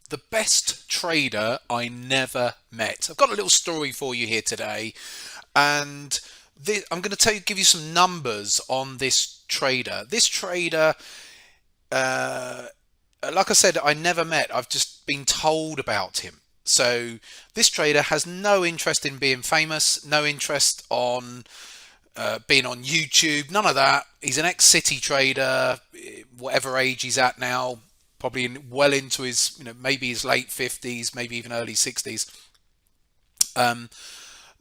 the best trader I never met. I've got a little story for you here today, and I'm going to give you some numbers on this trader. This trader, uh, like I said, I never met. I've just been told about him. So this trader has no interest in being famous, no interest on being on YouTube, none of that. He's an ex-City trader, whatever age he's at now, probably well into his, maybe his late 50s, maybe even early 60s.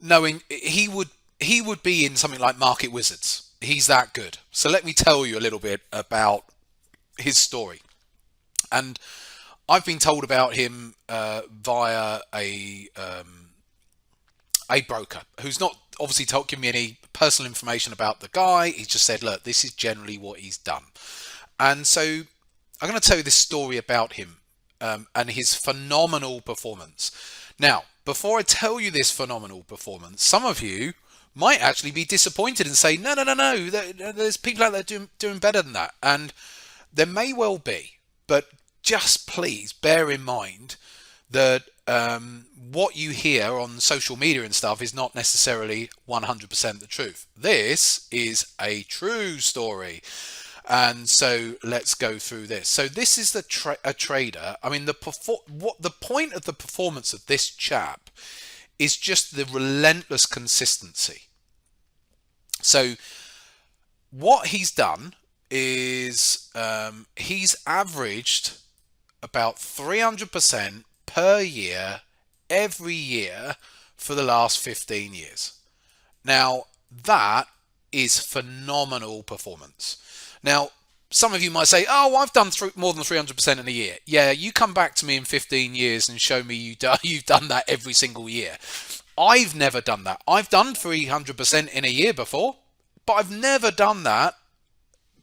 Knowing he would be in something like Market Wizards. He's that good. So let me tell you a little bit about his story. And I've been told about him via a broker who's not obviously giving me any personal information about the guy. He's just said, look, this is generally what he's done. And so I'm going to tell you this story about him and his phenomenal performance. Now, before I tell you this phenomenal performance, some of you might actually be disappointed and say, no, no, no, no, there's people out there doing better than that. And there may well be, but just please bear in mind that what you hear on social media and stuff is not necessarily 100% the truth. This is a true story. And so let's go through this. So this is a trader. I mean, what the point of the performance of this chap is just the relentless consistency. So what he's done is he's averaged about 300% per year, every year for the last 15 years. Now, that is phenomenal performance. Now, some of you might say, oh, I've done more than 300% in a year. Yeah, you come back to me in 15 years and show me you've done that every single year. I've never done that. I've done 300% in a year before, but I've never done that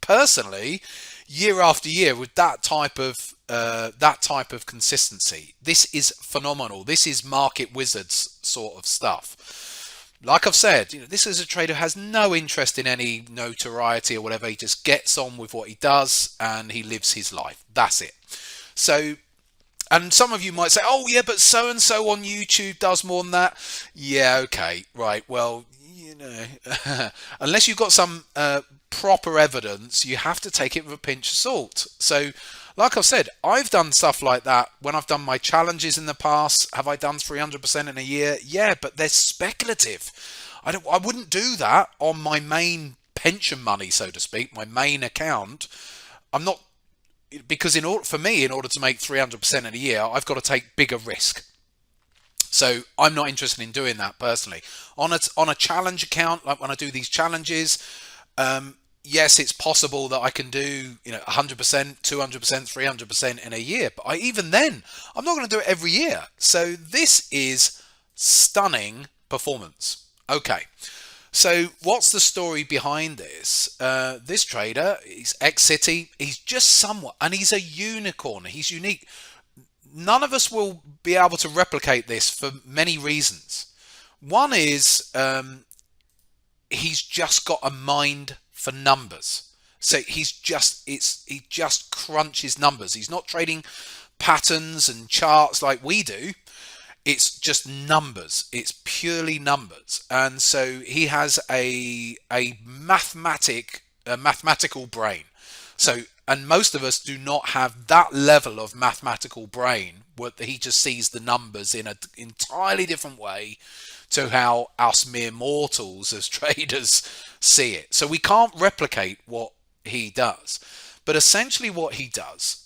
personally year after year with that type of consistency. This is phenomenal. This is Market Wizards sort of stuff. Like I've said, this is a trader who has no interest in any notoriety or whatever. He just gets on with what he does and he lives his life. That's it. So, and some of you might say, oh yeah, but so and so on YouTube does more than that. Yeah, okay, right. Well, unless you've got some proper evidence, you have to take it with a pinch of salt. So, like I've said, I've done stuff like that when I've done my challenges in the past. Have I done 300% in a year? Yeah, but they're speculative. I wouldn't do that on my main pension money, so to speak, my main account. I'm not, because in order to make 300% in a year, I've got to take bigger risk. So I'm not interested in doing that personally. On a challenge account, like when I do these challenges, yes, it's possible that I can do 100%, 200%, 300% in a year. But even then, I'm not going to do it every year. So this is stunning performance. Okay, so what's the story behind this? This trader, he's ex-City. He's just somewhat, and he's a unicorn. He's unique. None of us will be able to replicate this for many reasons. One is he's just got a mind for numbers. So he just crunches numbers. He's not trading patterns and charts like we do. It's just numbers. It's purely numbers. And so he has a mathematical brain. So, and most of us do not have that level of mathematical brain where he just sees the numbers in an entirely different way to how us mere mortals as traders see it. So we can't replicate what he does. But essentially what he does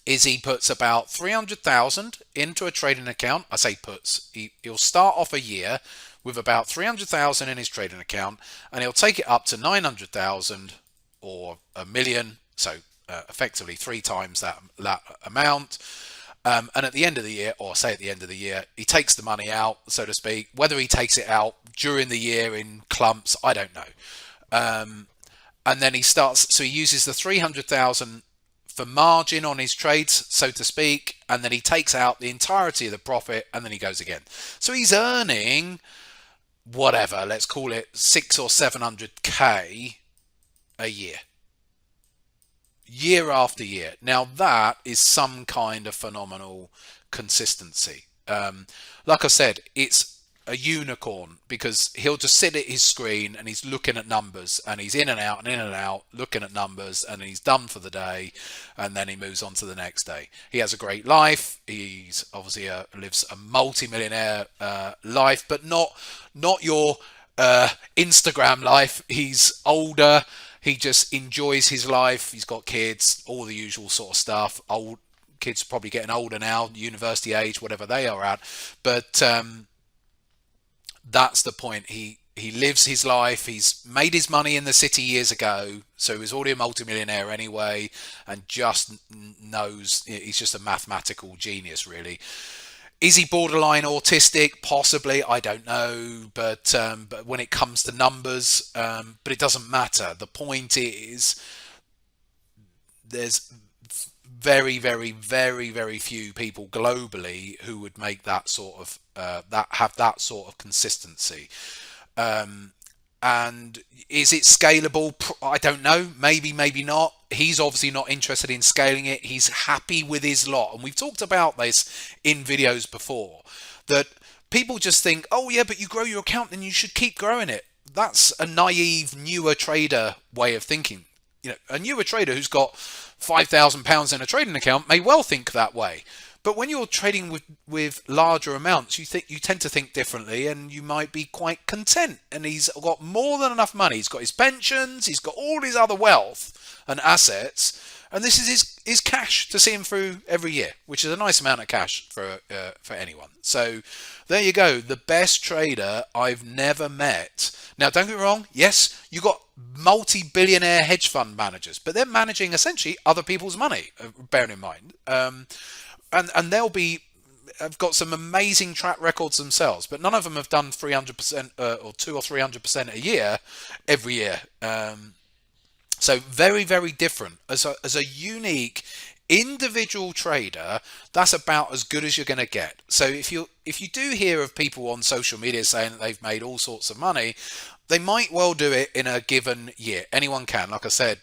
is he puts about 300,000 into a trading account. I say puts. He'll start off a year with about 300,000 in his trading account, and he'll take it up to 900,000 or a million. So effectively 3 times that amount. And at the end of the year, or say at the end of the year, he takes the money out, so to speak. Whether he takes it out during the year in clumps, I don't know. And then he uses the 300,000 for margin on his trades, so to speak, and then he takes out the entirety of the profit, and then he goes again. So he's earning whatever, let's call it 600 or 700k a year. year after year. Now that is some kind of phenomenal consistency. Like I said, it's a unicorn because he'll just sit at his screen and he's looking at numbers and he's in and out and in and out looking at numbers, and he's done for the day, and then he moves on to the next day. He has a great life. He's obviously lives a multi-millionaire life, but not your Instagram life. He's older. He just enjoys his life. He's got kids, all the usual sort of stuff. Old kids are probably getting older now, university age, whatever they are at. But that's the point. He lives his life. He's made his money in the city years ago, so he was already a multimillionaire anyway, and just knows he's just a mathematical genius, really. Is he borderline autistic? Possibly, I don't know. But when it comes to numbers, but it doesn't matter. The point is, there's very, very, very, very few people globally who would make that sort of that have that sort of consistency. And is it scalable? I don't know. Maybe, maybe not. He's obviously not interested in scaling it. He's happy with his lot. And we've talked about this in videos before, that people just think, oh yeah, but you grow your account, then you should keep growing it. That's a naive, newer trader way of thinking. You know, a newer trader who's got £5,000 in a trading account may well think that way. But when you're trading with larger amounts, you tend to think differently, and you might be quite content. And he's got more than enough money. He's got his pensions, he's got all his other wealth and assets, and this is his cash to see him through every year, which is a nice amount of cash for anyone. So there you go, the best trader I've never met. Now, don't get me wrong. Yes, you got multi-billionaire hedge fund managers, but they're managing essentially other people's money. Bearing in mind. And they'll be have got some amazing track records themselves, but none of them have done 300% or 200 or 300% a year every year. So very, very different. As a unique individual trader, that's about as good as you're going to get. So if you do hear of people on social media saying that they've made all sorts of money, they might well do it in a given year. Anyone can. Like I said,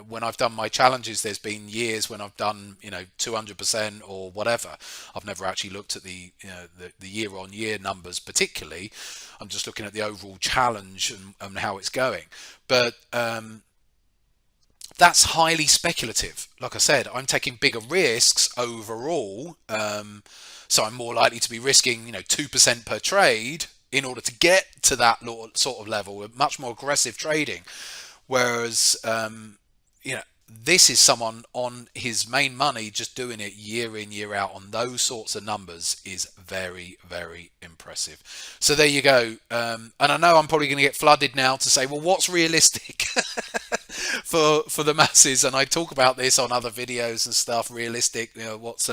when I've done my challenges, there's been years when I've done 200% or whatever. I've never actually looked at the year-on-year numbers particularly. I'm just looking at the overall challenge and how it's going. But that's highly speculative. Like I said, I'm taking bigger risks overall, so I'm more likely to be risking 2% per trade in order to get to that sort of level, much more aggressive trading. Whereas this is someone on his main money, just doing it year in, year out on those sorts of numbers is very, very impressive. So there you go. And I know I'm probably going to get flooded now to say, well, what's realistic for the masses? And I talk about this on other videos and stuff. Realistic, what's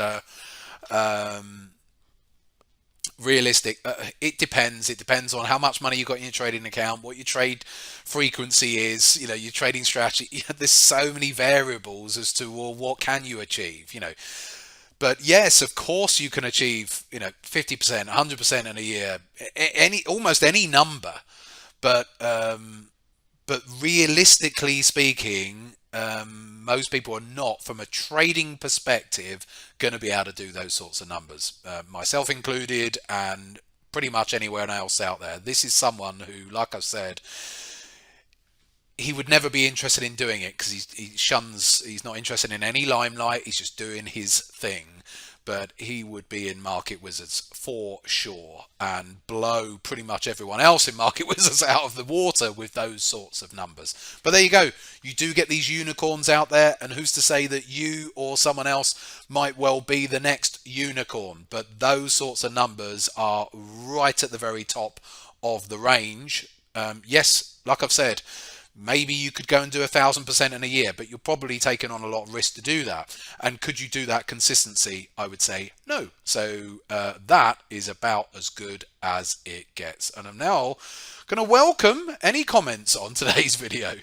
realistic? It depends. It depends on how much money you got in your trading account, what your trade frequency is, your trading strategy. There's so many variables as to, well, what can you achieve, But yes, of course you can achieve 50%, 100% in a year, almost any number. But realistically speaking, most people are not, from a trading perspective, going to be able to do those sorts of numbers, myself included, and pretty much anywhere else out there. This is someone who, like I've said, he would never be interested in doing it because he's not interested in any limelight. He's just doing his thing. But he would be in Market Wizards for sure and blow pretty much everyone else in Market Wizards out of the water with those sorts of numbers. But there you go. You do get these unicorns out there, and who's to say that you or someone else might well be the next unicorn? But those sorts of numbers are right at the very top of the range. Yes, like I've said, maybe you could go and do 1,000% in a year, but you're probably taking on a lot of risk to do that. And could you do that consistency? I would say no. So that is about as good as it gets. And I'm now going to welcome any comments on today's video.